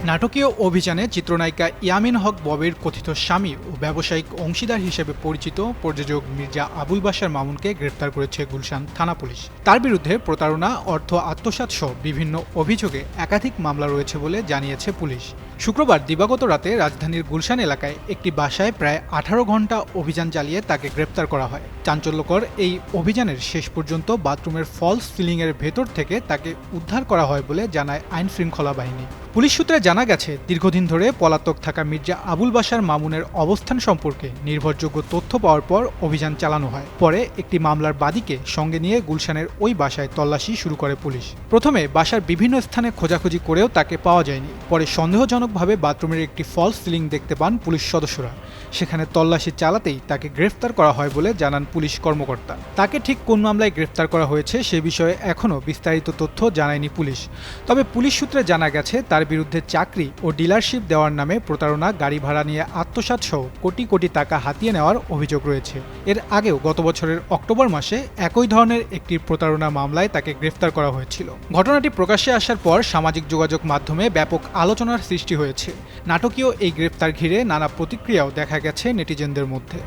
নাটকীয় অভিযানে চিত্রনায়িকা ইয়ামিন হক ববির কথিত স্বামী ও ব্যবসায়িক অংশীদার হিসেবে পরিচিত প্রযোজক মির্জা আবুল বাশার মামুনকে গ্রেফতার করেছে গুলশান থানা পুলিশ। তার বিরুদ্ধে প্রতারণা, অর্থ আত্মসাৎ সহ বিভিন্ন অভিযোগে একাধিক মামলা রয়েছে বলে জানিয়েছে পুলিশ। শুক্রবার দিবাগত রাতে রাজধানীর গুলশান এলাকায় একটি বাসায় প্রায় 18 ঘণ্টা অভিযান চালিয়ে তাকে গ্রেফতার করা হয়। চাঞ্চল্যকর এই অভিযানের শেষ পর্যন্ত বাথরুমের ফলস সিলিংয়ের ভেতর থেকে তাকে উদ্ধার করা হয় বলে জানায় আইন শৃঙ্খলা বাহিনী। পুলিশ সূত্রে জানা গেছে, দীর্ঘদিন ধরে পলাতক থাকা মির্জা আবুল বাশার মামুনের অবস্থান সম্পর্কে নির্ভরযোগ্য তথ্য পাওয়ার পর অভিযান চালানো হয়। পরে একটি মামলার বাদীকে সঙ্গে নিয়ে গুলশানের ওই বাসায় তল্লাশি শুরু করে পুলিশ। প্রথমে বাসার বিভিন্ন স্থানে খোঁজাখুঁজি করেও তাকে পাওয়া যায়নি। পরে সন্দেহজনকভাবে বাথরুমের একটি ফলস সিলিং দেখতে পান পুলিশ সদস্যরা। সেখানে তল্লাশি চালাতেই তাকে গ্রেফতার করা হয় বলে জানান পুলিশ কর্মকর্তা। তাকে ঠিক কোন মামলায় গ্রেফতার করা হয়েছে সে বিষয়ে এখনও বিস্তারিত তথ্য জানায়নি পুলিশ। তবে পুলিশ সূত্রে জানা গেছে, তার বিরুদ্ধে চাকরি ও ডিলারশিপ দেওয়ার নামে প্রতারণা, গাড়ি ভাড়া নিয়ে আত্মসাৎ সহ কোটি কোটি টাকা হাতিয়ে নেওয়ার অভিযোগ রয়েছে। এর আগেও গত বছরের অক্টোবর মাসে একই ধরনের একটি প্রতারণা মামলায় তাকে গ্রেফতার করা হয়েছিল। ঘটনাটি প্রকাশ্যে আসার পর সামাজিক যোগাযোগ মাধ্যমে ব্যাপক আলোচনার সৃষ্টি হয়েছে। নাটকীয় এই গ্রেফতার ঘিরে নানা প্রতিক্রিয়াও দেখা গেছে নেটিজেনদের মধ্যে।